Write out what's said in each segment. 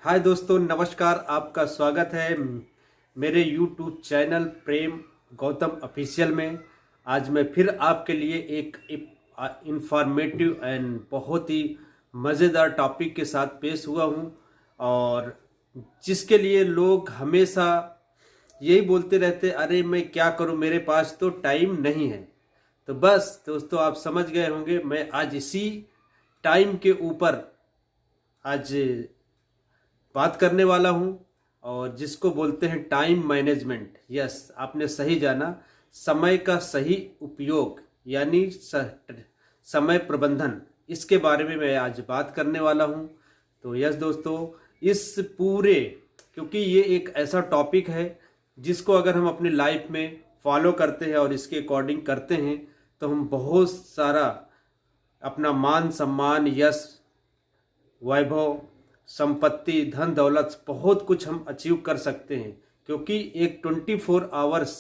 हाय दोस्तों, नमस्कार। आपका स्वागत है मेरे YouTube चैनल प्रेम गौतम ऑफिशियल में। आज मैं फिर आपके लिए एक इंफॉर्मेटिव एंड बहुत ही मज़ेदार टॉपिक के साथ पेश हुआ हूँ, और जिसके लिए लोग हमेशा यही बोलते रहते, अरे मैं क्या करूँ, मेरे पास तो टाइम नहीं है। तो बस दोस्तों, आप समझ गए होंगे, मैं आज इसी टाइम के ऊपर आज बात करने वाला हूं, और जिसको बोलते हैं टाइम मैनेजमेंट। यस, आपने सही जाना, समय का सही उपयोग यानी समय प्रबंधन। इसके बारे में मैं आज बात करने वाला हूं। तो यस दोस्तों, इस पूरे, क्योंकि ये एक ऐसा टॉपिक है जिसको अगर हम अपनी लाइफ में फॉलो करते हैं और इसके अकॉर्डिंग करते हैं तो हम बहुत सारा अपना मान सम्मान, यश, वैभव, संपत्ति, धन दौलत, बहुत कुछ हम अचीव कर सकते हैं। क्योंकि एक 24 आवर्स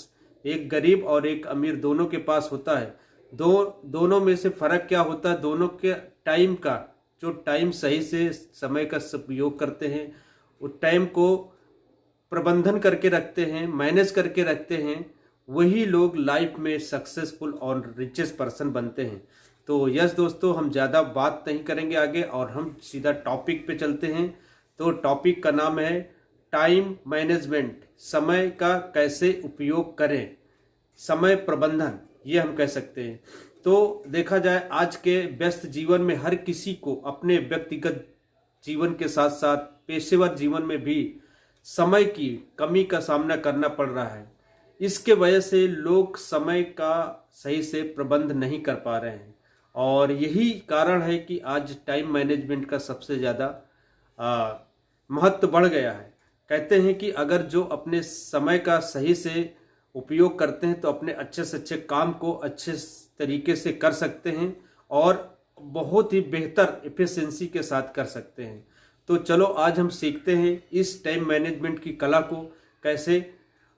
एक गरीब और एक अमीर दोनों के पास होता है। दोनों में से फर्क क्या होता है? दोनों के टाइम का, जो टाइम सही से समय का उपयोग करते हैं, उस टाइम को प्रबंधन करके रखते हैं, मैनेज करके रखते हैं, वही लोग लाइफ में सक्सेसफुल और रिचेस्ट पर्सन बनते हैं। तो यस दोस्तों, हम ज़्यादा बात नहीं करेंगे आगे और हम सीधा टॉपिक पे चलते हैं। तो टॉपिक का नाम है टाइम मैनेजमेंट, समय का कैसे उपयोग करें, समय प्रबंधन, ये हम कह सकते हैं। तो देखा जाए, आज के व्यस्त जीवन में हर किसी को अपने व्यक्तिगत जीवन के साथ साथ पेशेवर जीवन में भी समय की कमी का सामना करना पड़ रहा है। इसके वजह से लोग समय का सही से प्रबंध नहीं कर पा रहे हैं, और यही कारण है कि आज टाइम मैनेजमेंट का सबसे ज़्यादा महत्व बढ़ गया है। कहते हैं कि अगर जो अपने समय का सही से उपयोग करते हैं तो अपने अच्छे से अच्छे काम को अच्छे तरीके से कर सकते हैं और बहुत ही बेहतर एफिशिएंसी के साथ कर सकते हैं। तो चलो आज हम सीखते हैं इस टाइम मैनेजमेंट की कला को कैसे,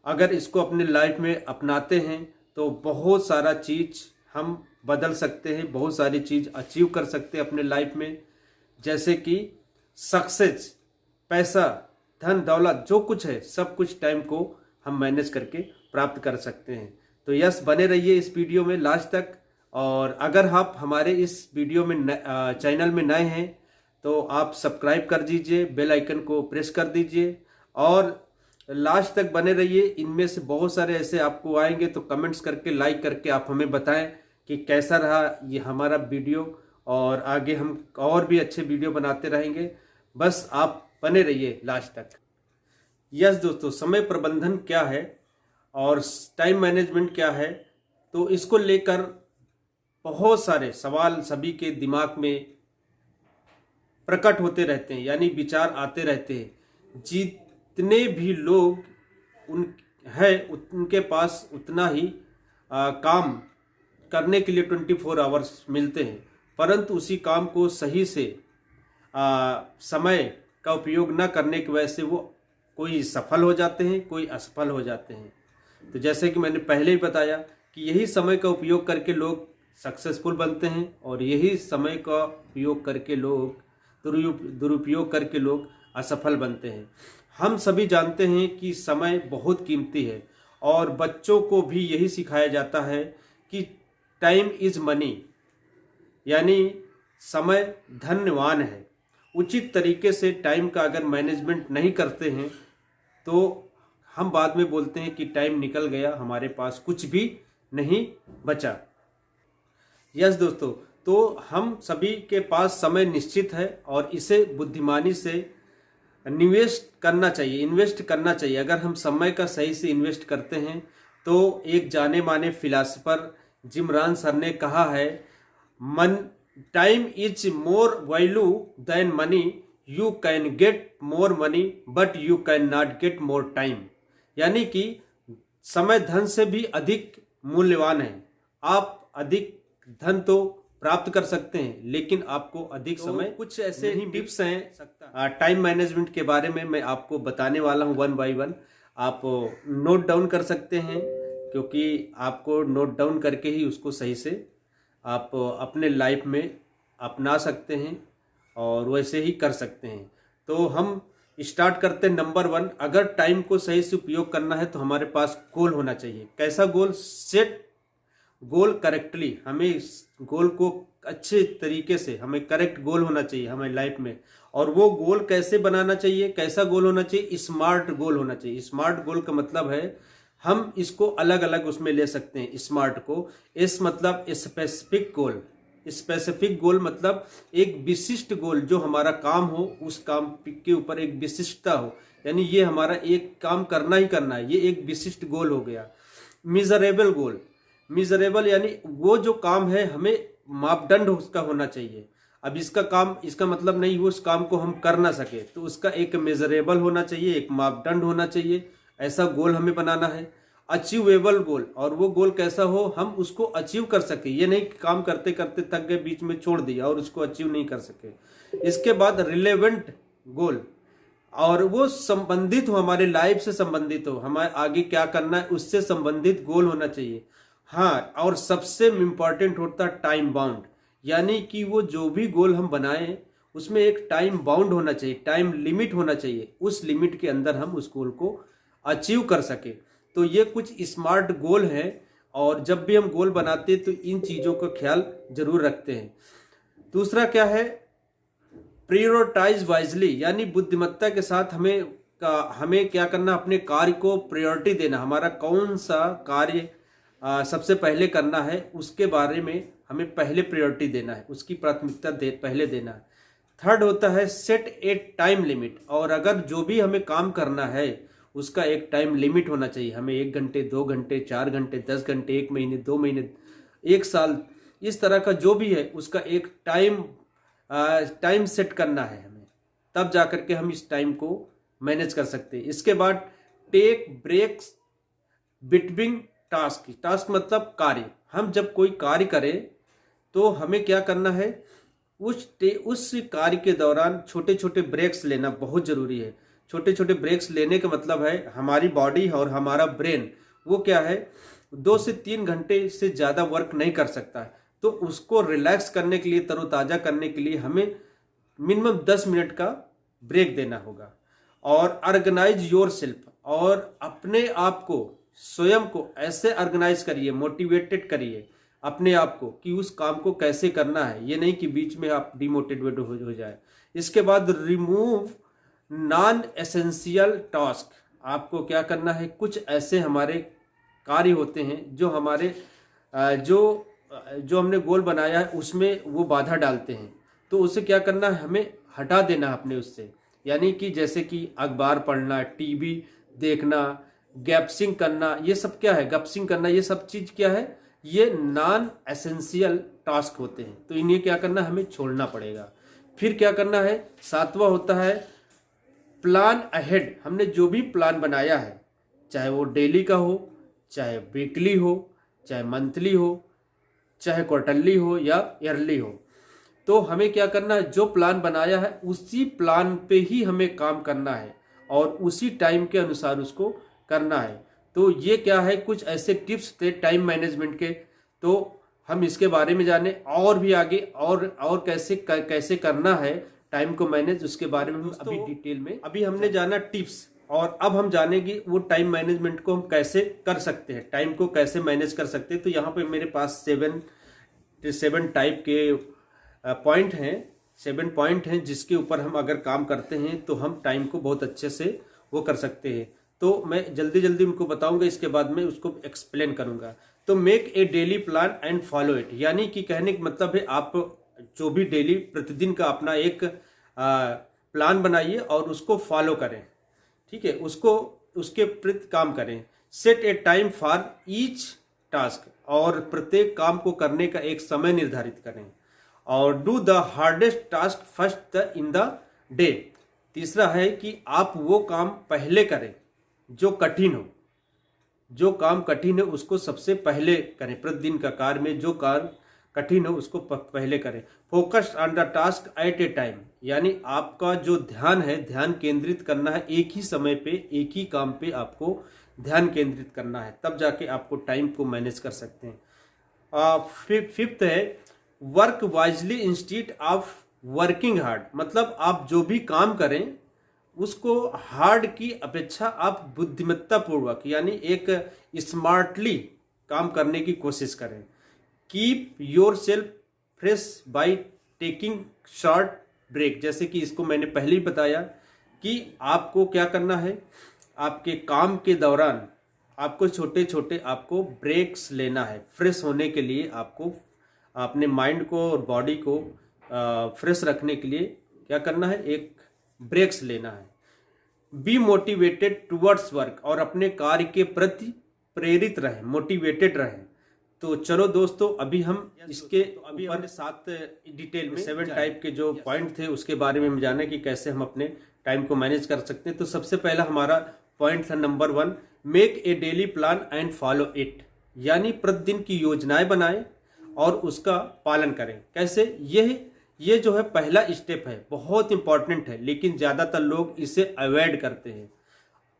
अगर इसको अपने लाइफ में अपनाते हैं तो बहुत सारा चीज़ हम बदल सकते हैं, बहुत सारी चीज़ अचीव कर सकते हैं अपने लाइफ में। जैसे कि सक्सेस, पैसा, धन दौलत, जो कुछ है सब कुछ टाइम को हम मैनेज करके प्राप्त कर सकते हैं। तो यस, बने रहिए इस वीडियो में लास्ट तक। और अगर आप हमारे इस वीडियो में चैनल में नए हैं तो आप सब्सक्राइब कर दीजिए, बेल आइकन को प्रेस कर दीजिए और लास्ट तक बने रहिए। इनमें से बहुत सारे ऐसे आपको आएंगे, तो कमेंट्स करके, लाइक करके आप हमें बताएं कि कैसा रहा ये हमारा वीडियो, और आगे हम और भी अच्छे वीडियो बनाते रहेंगे। बस आप बने रहिए लास्ट तक। यस दोस्तों, समय प्रबंधन क्या है और टाइम मैनेजमेंट क्या है, तो इसको लेकर बहुत सारे सवाल सभी के दिमाग में प्रकट होते रहते हैं, यानी विचार आते रहते हैं। जितने भी लोग उनके पास उतना ही काम करने के लिए 24 आवर्स मिलते हैं, परंतु उसी काम को सही से समय का उपयोग न करने की वजह से वो कोई सफल हो जाते हैं, कोई असफल हो जाते हैं। तो जैसे कि मैंने पहले ही बताया कि यही समय का उपयोग करके लोग सक्सेसफुल बनते हैं, और यही समय का उपयोग करके लोग दुरुपयोग करके लोग असफल बनते हैं। हम सभी जानते हैं कि समय बहुत कीमती है, और बच्चों को भी यही सिखाया जाता है कि टाइम इज मनी, यानी समय धन्यवान है। उचित तरीके से टाइम का अगर मैनेजमेंट नहीं करते हैं तो हम बाद में बोलते हैं कि टाइम निकल गया, हमारे पास कुछ भी नहीं बचा। यस दोस्तों, तो हम सभी के पास समय निश्चित है और इसे बुद्धिमानी से इन्वेस्ट करना चाहिए। अगर हम समय का सही से इन्वेस्ट करते हैं तो एक जाने माने फिलासफर जिम रॉन सर ने कहा है, time is more value than money, you can get more money but you can not get more time. यानी कि समय धन से भी अधिक मूल्यवान है। आप अधिक धन तो प्राप्त कर सकते हैं, लेकिन आपको अधिक समय, कुछ ऐसे ही टिप्स हैं टाइम मैनेजमेंट के बारे में मैं आपको बताने वाला हूं वन बाय वन। आप नोट डाउन कर सकते हैं, क्योंकि आपको नोट डाउन करके ही उसको सही से आप अपने लाइफ में अपना सकते हैं और वैसे ही कर सकते हैं। तो हम स्टार्ट करते हैं। नंबर 1, अगर टाइम को सही से उपयोग करना है तो हमारे पास गोल होना चाहिए। कैसा गोल? Set goal correctly. हमें इस गोल को अच्छे तरीके से, हमें करेक्ट गोल होना चाहिए हमारी लाइफ में। और वो गोल कैसे बनाना चाहिए? कैसा गोल होना चाहिए? स्मार्ट गोल होना चाहिए। स्मार्ट गोल का मतलब है हम इसको अलग अलग उसमें ले सकते हैं। स्मार्ट को एस मतलब स्पेसिफिक गोल। स्पेसिफिक गोल मतलब एक विशिष्ट गोल, जो हमारा काम हो उस काम के ऊपर एक विशिष्टता हो, यानी ये हमारा एक काम करना ही करना है, ये एक विशिष्ट गोल हो गया। मिजरेबल गोल, मिजरेबल यानी वो जो काम है हमें मापदंड उसका होना चाहिए। अब इसका काम, इसका मतलब नहीं वो उस काम को हम कर ना सके, तो उसका एक मेजरेबल होना चाहिए, एक मापदंड होना चाहिए। ऐसा गोल हमें बनाना है। अचीवेबल गोल, और वो गोल कैसा हो हम उसको अचीव कर सके, ये नहीं कि काम करते करते थक गए, बीच में छोड़ दिया और उसको अचीव नहीं कर सके। इसके बाद रिलेवेंट गोल, और वो संबंधित हो, हमारे लाइफ से संबंधित हो, हमारे आगे क्या करना है उससे संबंधित गोल होना चाहिए। हाँ, और सबसे इम्पॉर्टेंट होता है टाइम बाउंड, यानी कि वो जो भी गोल हम बनाएं उसमें एक टाइम बाउंड होना चाहिए, टाइम लिमिट होना चाहिए। उस लिमिट के अंदर हम उस गोल को अचीव कर सके। तो ये कुछ स्मार्ट गोल हैं, और जब भी हम गोल बनाते हैं तो इन चीज़ों का ख्याल जरूर रखते हैं। दूसरा क्या है? प्रियोरिटाइज वाइजली, यानी बुद्धिमत्ता के साथ हमें क्या करना? अपने कार्य को प्रायोरिटी देना। हमारा कौन सा कार्य सबसे पहले करना है उसके बारे में हमें पहले प्रायोरिटी देना है, उसकी प्राथमिकता पहले देना है। थर्ड होता है सेट ए टाइम लिमिट, और अगर जो भी हमें काम करना है उसका एक टाइम लिमिट होना चाहिए। हमें 1 घंटे, 2 घंटे, 4 घंटे, 10 घंटे, 1 महीने, 2 महीने, 1 साल, इस तरह का जो भी है उसका एक टाइम सेट करना है हमें, तब जाकर के हम इस टाइम को मैनेज कर सकते हैं। इसके बाद take breaks between task. Task मतलब कार्य। हम जब कोई कार्य करें तो हमें क्या करना है? उस कार्य के दौरान छोटे छोटे ब्रेक्स लेना बहुत जरूरी है। छोटे छोटे ब्रेक्स लेने का मतलब है हमारी बॉडी और हमारा ब्रेन वो क्या है, 2 से 3 घंटे से ज़्यादा वर्क नहीं कर सकता है। तो उसको रिलैक्स करने के लिए, तरोताज़ा करने के लिए हमें मिनिमम 10 मिनट का ब्रेक देना होगा। और ऑर्गेनाइज योर सेल्फ, और अपने आप को, स्वयं को ऐसे ऑर्गेनाइज करिए, मोटिवेटेड करिए अपने आप को कि उस काम को कैसे करना है, ये नहीं कि बीच में आप डिमोटिवेट हो जाए। इसके बाद रिमूव नॉन एसेंशियल टास्क। आपको क्या करना है? कुछ ऐसे हमारे कार्य होते हैं जो हमारे जो हमने गोल बनाया है उसमें वो बाधा डालते हैं, तो उसे क्या करना है? हमें हटा देना है अपने उससे। यानी कि जैसे कि अखबार पढ़ना, टीवी देखना, गैप्सिंग करना, ये सब क्या है? गप्सिंग करना, ये सब चीज़ क्या है? ये नॉन एसेंशियल टास्क होते हैं, तो इन्हें क्या करना? हमें छोड़ना पड़ेगा। फिर क्या करना है? 7वां होता है प्लान अहेड। हमने जो भी प्लान बनाया है, चाहे वो डेली का हो, चाहे वीकली हो, चाहे मंथली हो, चाहे क्वार्टरली हो या ईयरली हो, तो हमें क्या करना है? जो प्लान बनाया है उसी प्लान पे ही हमें काम करना है और उसी टाइम के अनुसार उसको करना है। तो ये क्या है? कुछ ऐसे टिप्स थे टाइम मैनेजमेंट के, तो हम इसके बारे में जाने और भी आगे और कैसे करना है टाइम को मैनेज, उसके बारे में हम अभी डिटेल में, अभी हमने जाना टिप्स, और अब हम जानेंगे वो टाइम मैनेजमेंट को हम कैसे कर सकते हैं, टाइम को कैसे मैनेज कर सकते हैं। तो यहाँ पे मेरे पास 7 टाइप के पॉइंट हैं, 7 पॉइंट हैं जिसके ऊपर हम अगर काम करते हैं तो हम टाइम को बहुत अच्छे से वो कर सकते हैं। तो मैं जल्दी जल्दी उनको बताऊंगा, इसके बाद में उसको एक्सप्लेन करूंगा। तो make a daily plan and follow it, यानी कि कहने का मतलब है आप जो भी डेली प्रतिदिन का अपना एक प्लान बनाइए और उसको फॉलो करें, ठीक है, उसको उसके प्रति काम करें। Set A time for each task, और प्रत्येक काम को करने का एक समय निर्धारित करें। और do the hardest task first in the day. तीसरा है कि आप वो काम पहले करें जो कठिन हो, जो काम कठिन है उसको सबसे पहले करें। प्रतिदिन का कार्य में जो कार्य कठिन हो उसको पहले करें। Focus on the task at A time, यानी आपका जो ध्यान है, ध्यान केंद्रित करना है एक ही समय पे, एक ही काम पे आपको ध्यान केंद्रित करना है, तब जाके आपको टाइम को मैनेज कर सकते हैं। फिफ्थ है work wisely instead of working hard, मतलब आप जो भी काम करें उसको हार्ड की अपेक्षा आप बुद्धिमत्ता पूर्वक यानी एक स्मार्टली काम करने की कोशिश करें। Keep yourself fresh by taking short break, जैसे कि इसको मैंने पहले ही बताया कि आपको क्या करना है, आपके काम के दौरान आपको छोटे छोटे आपको ब्रेक्स लेना है। फ्रेश होने के लिए आपको अपने माइंड को और बॉडी को फ्रेश रखने के लिए क्या करना है, एक ब्रेक्स लेना है। बी मोटिवेटेड टूवर्ड्स वर्क, और अपने कार्य के प्रति प्रेरित रहें, मोटिवेटेड रहें। तो चलो दोस्तों, अभी हम इसके अभी हमने 7 डिटेल में 7 टाइप के जो पॉइंट थे उसके बारे में हम जाने कि कैसे हम अपने टाइम को मैनेज कर सकते हैं। तो सबसे पहला हमारा पॉइंट था number 1, make a daily plan and follow it, यानी प्रतिदिन की योजनाएं बनाएं और उसका पालन करें। कैसे? ये जो है पहला स्टेप है, बहुत इंपॉर्टेंट है, लेकिन ज़्यादातर लोग इसे अवॉइड करते हैं,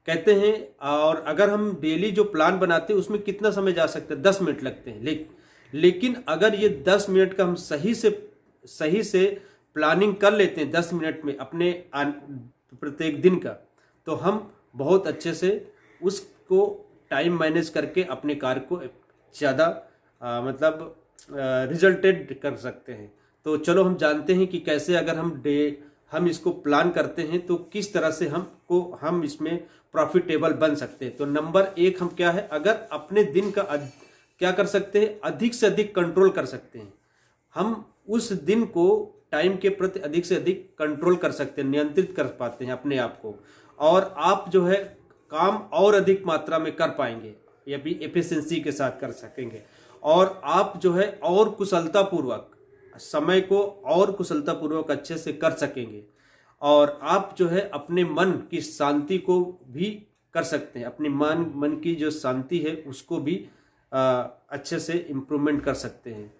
कहते हैं। और अगर हम डेली जो प्लान बनाते हैं उसमें कितना समय जा सकता है, 10 मिनट लगते हैं। लेकिन अगर ये 10 मिनट का हम सही से प्लानिंग कर लेते हैं 10 मिनट में अपने प्रत्येक दिन का, तो हम बहुत अच्छे से उसको टाइम मैनेज करके अपने कार्य को ज़्यादा मतलब रिजल्टेड कर सकते हैं। तो चलो हम जानते हैं कि कैसे अगर हम इसको प्लान करते हैं तो किस तरह से हम इसमें प्रॉफिटेबल बन सकते हैं। तो नंबर 1 हम क्या है, अगर अपने दिन का क्या कर सकते हैं, अधिक से अधिक कंट्रोल कर सकते हैं। हम उस दिन को टाइम के प्रति अधिक से अधिक कंट्रोल कर सकते हैं, नियंत्रित कर पाते हैं अपने आप को, और आप जो है काम और अधिक मात्रा में कर पाएंगे, या भी एफिशिएंसी के साथ कर सकेंगे, और आप जो है और कुशलतापूर्वक समय को और कुशलतापूर्वक अच्छे से कर सकेंगे, और आप जो है अपने मन की शांति को भी कर सकते हैं, अपने मन की जो शांति है उसको भी अच्छे से इम्प्रूवमेंट कर सकते हैं।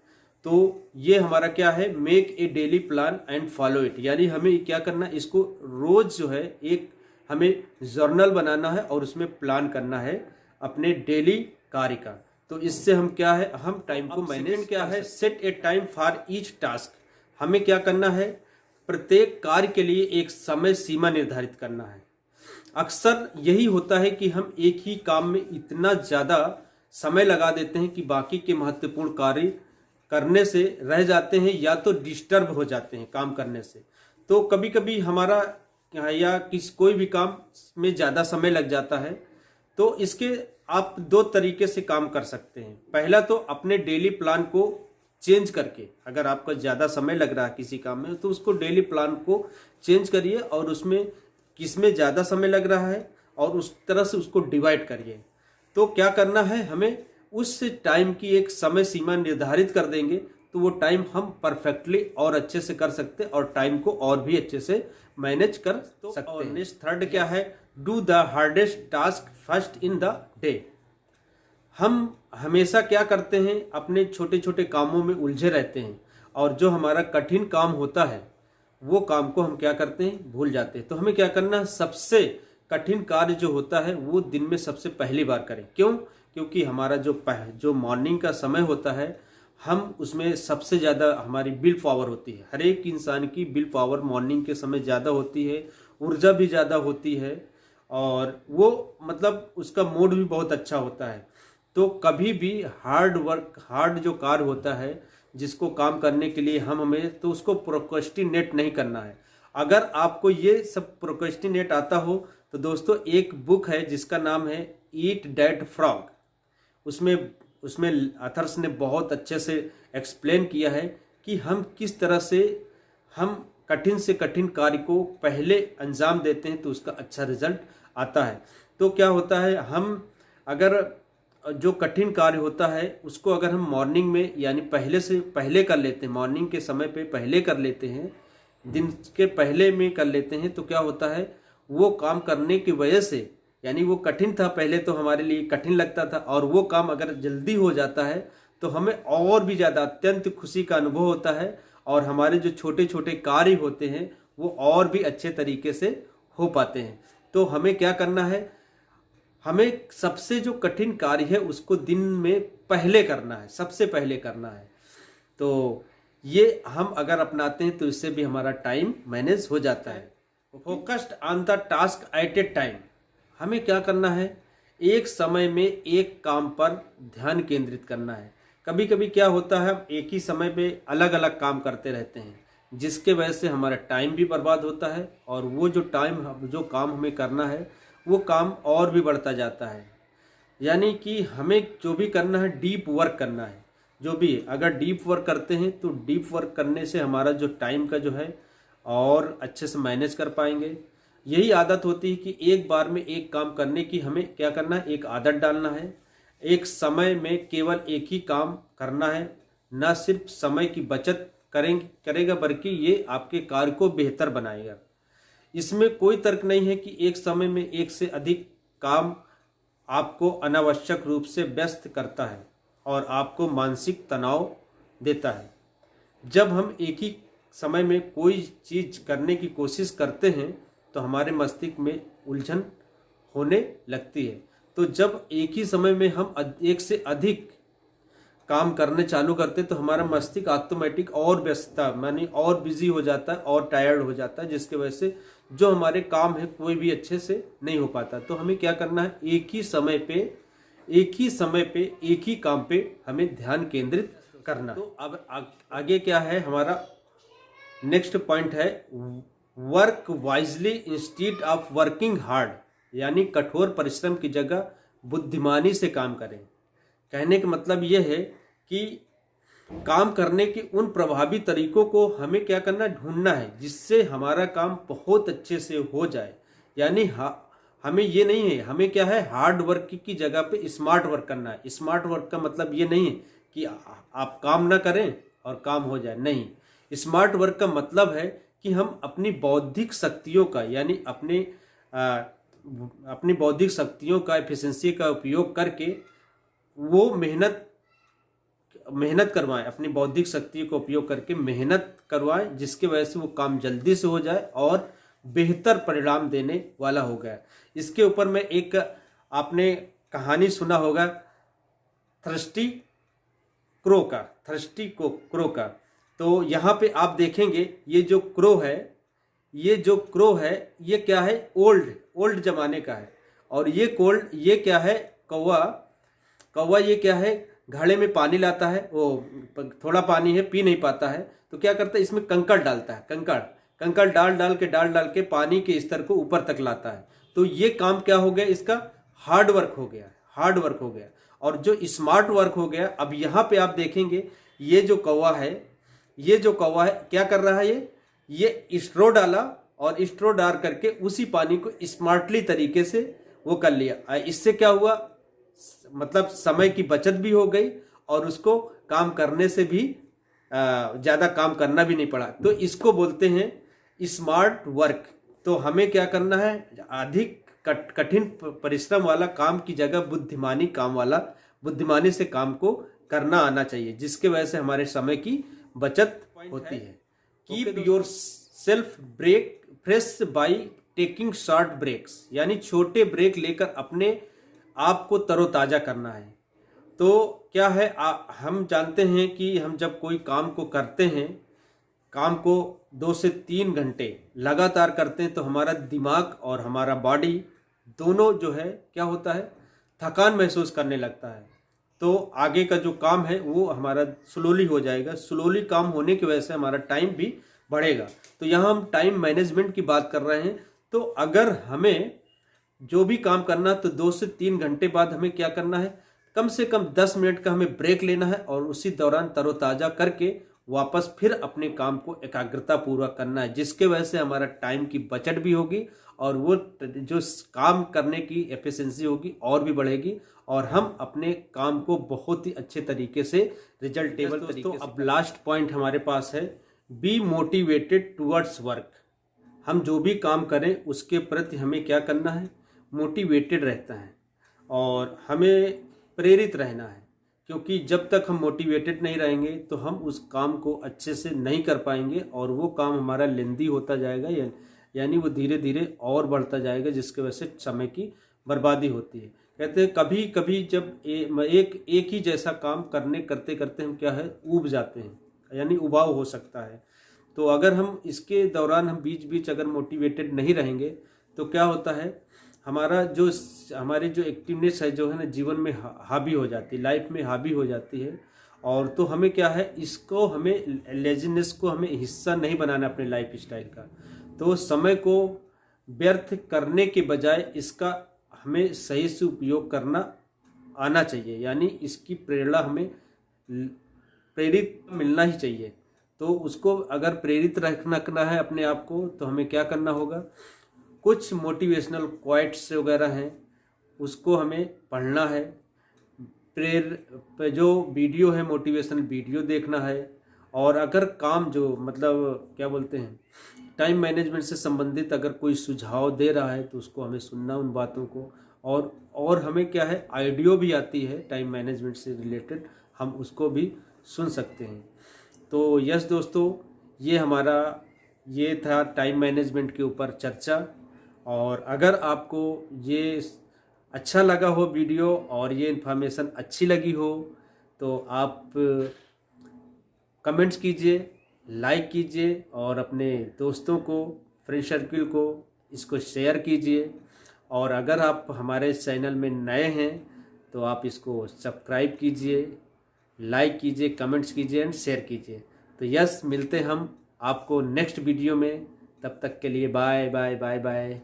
तो ये हमारा क्या है, make a daily plan and follow it, यानी हमें क्या करना है, इसको रोज जो है एक हमें जर्नल बनाना है और उसमें प्लान करना है अपने डेली कार्य का। तो इससे हम क्या है, हम टाइम को मैनेज क्या है, set A time for each task, हमें क्या करना है, प्रत्येक कार्य के लिए एक समय सीमा निर्धारित करना है। अक्सर यही होता है कि हम एक ही काम में इतना ज़्यादा समय लगा देते हैं कि बाकी के महत्वपूर्ण कार्य करने से रह जाते हैं, या तो डिस्टर्ब हो जाते हैं काम करने से। तो कभी कभी हमारा या कोई भी काम में ज़्यादा समय लग जाता है। तो इसके आप 2 तरीके से काम कर सकते हैं। पहला तो अपने डेली प्लान को चेंज करके, अगर आपका ज़्यादा समय लग रहा है किसी काम में तो उसको डेली प्लान को चेंज करिए और उसमें किसमें ज़्यादा समय लग रहा है और उस तरह से उसको डिवाइड करिए। तो क्या करना है, हमें उस टाइम की एक समय सीमा निर्धारित कर देंगे तो वो टाइम हम परफेक्टली और अच्छे से कर सकते हैं और टाइम को और भी अच्छे से मैनेज कर सकते हैं। नेक्स्ट 3rd क्या है, do the hardest task first in the day. हम हमेशा क्या करते हैं, अपने छोटे छोटे कामों में उलझे रहते हैं, और जो हमारा कठिन काम होता है वो काम को हम क्या करते हैं, भूल जाते हैं। तो हमें क्या करना है, सबसे कठिन कार्य जो होता है वो दिन में सबसे पहली बार करें। क्यों? क्योंकि हमारा जो मॉर्निंग का समय होता है, हम उसमें सबसे ज़्यादा हमारी विल पावर होती है। हर एक इंसान की विल पावर मॉर्निंग के समय ज़्यादा होती है, ऊर्जा भी ज़्यादा होती है, और वो मतलब उसका मूड भी बहुत अच्छा होता है। तो कभी भी हार्ड जो कार्य होता है जिसको काम करने के लिए हमें तो उसको प्रोक्रेस्टिनेट नहीं करना है। अगर आपको ये सब प्रोक्रेस्टिनेट आता हो तो दोस्तों एक बुक है जिसका नाम है ईट डैट फ्रॉग, उसमें अथर्स ने बहुत अच्छे से एक्सप्लेन किया है कि हम किस तरह से हम कठिन से कठिन कार्य को पहले अंजाम देते हैं तो उसका अच्छा रिजल्ट आता है। तो क्या होता है, हम अगर जो कठिन कार्य होता है उसको अगर हम मॉर्निंग में यानी पहले कर लेते हैं, मॉर्निंग के समय पे पहले कर लेते हैं, दिन के पहले में कर लेते हैं, तो क्या होता है, वो काम करने की वजह से, यानी वो कठिन था पहले तो हमारे लिए कठिन लगता था, और वो काम अगर जल्दी हो जाता है तो हमें और भी ज़्यादा अत्यंत खुशी का अनुभव होता है, और हमारे जो छोटे छोटे कार्य होते हैं वो और भी अच्छे तरीके से हो पाते हैं। तो हमें क्या करना है, हमें सबसे जो कठिन कार्य है उसको दिन में पहले करना है, सबसे पहले करना है। तो ये हम अगर अपनाते हैं तो इससे भी हमारा टाइम मैनेज हो जाता है। Focused on the task at A time. हमें क्या करना है, एक समय में एक काम पर ध्यान केंद्रित करना है। कभी कभी क्या होता है, हम एक ही समय पे अलग अलग काम करते रहते हैं, जिसके वजह से हमारा टाइम भी बर्बाद होता है और वो जो काम हमें करना है वो काम और भी बढ़ता जाता है। यानी कि हमें जो भी करना है डीप वर्क करना है। जो भी अगर डीप वर्क करते हैं तो डीप वर्क करने से हमारा जो टाइम का जो है और अच्छे से मैनेज कर पाएंगे। यही आदत होती है कि एक बार में एक काम करने की हमें क्या करना है, एक आदत डालना है। एक समय में केवल एक ही काम करना है। न सिर्फ समय की बचत करेगा बल्कि ये आपके कार्य को बेहतर बनाएगा। इसमें कोई तर्क नहीं है कि एक समय में एक से अधिक काम आपको अनावश्यक रूप से व्यस्त करता है और आपको मानसिक तनाव देता है। जब हम एक ही समय में कोई चीज़ करने की कोशिश करते हैं तो हमारे मस्तिष्क में उलझन होने लगती है। तो जब एक ही समय में हम एक से अधिक काम करने चालू करते तो हमारा मस्तिष्क ऑटोमेटिक और व्यस्तता मानी और बिजी हो जाता है और टायर्ड हो जाता है, जिसके वजह से जो हमारे काम है कोई भी अच्छे से नहीं हो पाता। तो हमें क्या करना है, एक ही समय पे एक ही काम पे हमें ध्यान केंद्रित करना। तो अब आगे क्या है, हमारा नेक्स्ट पॉइंट है work wisely instead of working hard. यानी कठोर परिश्रम की जगह बुद्धिमानी से काम करें। कहने का मतलब यह है कि काम करने के उन प्रभावी तरीकों को हमें क्या करना, ढूंढना है, जिससे हमारा काम बहुत अच्छे से हो जाए। यानी हमें ये नहीं है, हमें क्या है, हार्ड वर्क की जगह पे स्मार्ट वर्क करना है। स्मार्ट वर्क का मतलब ये नहीं है कि आप काम ना करें और काम हो जाए, नहीं। स्मार्ट वर्क का मतलब है कि हम अपनी बौद्धिक शक्तियों का यानी अपनी बौद्धिक शक्तियों का एफिशिएंसी का उपयोग करके वो मेहनत करवाएं। अपनी बौद्धिक शक्ति का उपयोग करके मेहनत करवाएं, जिसकी वजह से वो काम जल्दी से हो जाए और बेहतर परिणाम देने वाला हो गया। इसके ऊपर में एक आपने कहानी सुना होगा थर्स्टी क्रो का। तो यहाँ पे आप देखेंगे ये जो क्रो है ये क्या है, ओल्ड जमाने का है। और ये क्या है, कौवा ये क्या है, घड़े में पानी लाता है, वो थोड़ा पानी है पी नहीं पाता है, तो क्या करता है, इसमें कंकड़ डालता है। कंकड़ डाल के पानी के स्तर को ऊपर तक लाता है। तो ये काम क्या हो गया, इसका हार्ड वर्क हो गया। और जो स्मार्ट वर्क हो गया, अब यहाँ पे आप देखेंगे ये जो कौवा है क्या कर रहा है, ये स्ट्रो डाला और स्ट्रो डाल करके उसी पानी को स्मार्टली तरीके से वो कर लिया। इससे क्या हुआ, मतलब समय की बचत भी हो गई और उसको काम करने से भी ज़्यादा काम करना भी नहीं पड़ा। तो इसको बोलते हैं स्मार्ट वर्क। तो हमें क्या करना है, अधिक कठिन परिश्रम वाला काम की जगह बुद्धिमानी से काम को करना आना चाहिए, जिसके वजह से हमारे समय की बचत होती है। Keep yourself break fresh by taking short breaks. यानी छोटे ब्रेक लेकर अपने आप को तरोताजा करना है। तो क्या है, हम जानते हैं कि हम जब कोई काम को करते हैं, काम को 2 से 3 घंटे लगातार करते हैं, तो हमारा दिमाग और हमारा बॉडी दोनों जो है क्या होता है, थकान महसूस करने लगता है। तो आगे का जो काम है वो हमारा स्लोली हो जाएगा। स्लोली काम होने की वजह से हमारा टाइम भी बढ़ेगा। तो यहाँ हम टाइम मैनेजमेंट की बात कर रहे हैं। तो अगर हमें जो भी काम करना, तो 2 से 3 घंटे बाद हमें क्या करना है, कम से कम 10 मिनट का हमें ब्रेक लेना है और उसी दौरान तरोताजा करके वापस फिर अपने काम को एकाग्रता पूर्वक करना है, जिसके वजह से हमारा टाइम की बचत भी होगी और वो जो काम करने की एफिशिएंसी होगी और भी बढ़ेगी और हम अपने काम को बहुत ही अच्छे तरीके से रिजल्टेबल तरीके से। अब लास्ट पॉइंट हमारे पास है, बी मोटिवेटेड टुवर्ड्स वर्क। हम जो भी काम करें उसके प्रति हमें क्या करना है, मोटिवेटेड रहता है और हमें प्रेरित रहना है। क्योंकि जब तक हम मोटिवेटेड नहीं रहेंगे तो हम उस काम को अच्छे से नहीं कर पाएंगे और वो काम हमारा लेंदी होता जाएगा, यानी वो धीरे धीरे और बढ़ता जाएगा, जिसके वजह से समय की बर्बादी होती है। कहते हैं कभी कभी जब एक ही जैसा काम करते करते हम क्या है, ऊब जाते हैं, यानी उबाऊ हो सकता है। तो अगर हम इसके दौरान हम बीच बीच अगर मोटिवेटेड नहीं रहेंगे तो क्या होता है, हमारी जो एक्टिवनेस है जो है ना जीवन में हावी हो जाती है, लाइफ में हावी हो जाती है। और तो हमें क्या है, इसको हमें लेजीनेस को हमें हिस्सा नहीं बनाना अपने लाइफ स्टाइल का। तो समय को व्यर्थ करने के बजाय इसका हमें सही से उपयोग करना आना चाहिए, यानी इसकी प्रेरणा हमें प्रेरित मिलना ही चाहिए। तो उसको अगर प्रेरित रखना है अपने आप को, तो हमें क्या करना होगा, कुछ मोटिवेशनल क्वाइट्स वगैरह हैं उसको हमें पढ़ना है, जो वीडियो है मोटिवेशनल वीडियो देखना है। और अगर काम जो मतलब क्या बोलते हैं टाइम मैनेजमेंट से संबंधित अगर कोई सुझाव दे रहा है तो उसको हमें सुनना उन बातों को। और हमें क्या है, आइडियो भी आती है टाइम मैनेजमेंट से रिलेटेड, हम उसको भी सुन सकते हैं। तो यस दोस्तों, ये था टाइम मैनेजमेंट के ऊपर चर्चा। और अगर आपको ये अच्छा लगा हो वीडियो और ये इन्फॉर्मेशन अच्छी लगी हो तो आप कमेंट्स कीजिए, लाइक कीजिए और अपने दोस्तों को, फ्रेंड सर्किल को इसको शेयर कीजिए। और अगर आप हमारे चैनल में नए हैं तो आप इसको सब्सक्राइब कीजिए, लाइक कीजिए, कमेंट्स कीजिए एंड शेयर कीजिए। तो यस, मिलते हम आपको नेक्स्ट वीडियो में। तब तक के लिए बाय बाय बाय बाय।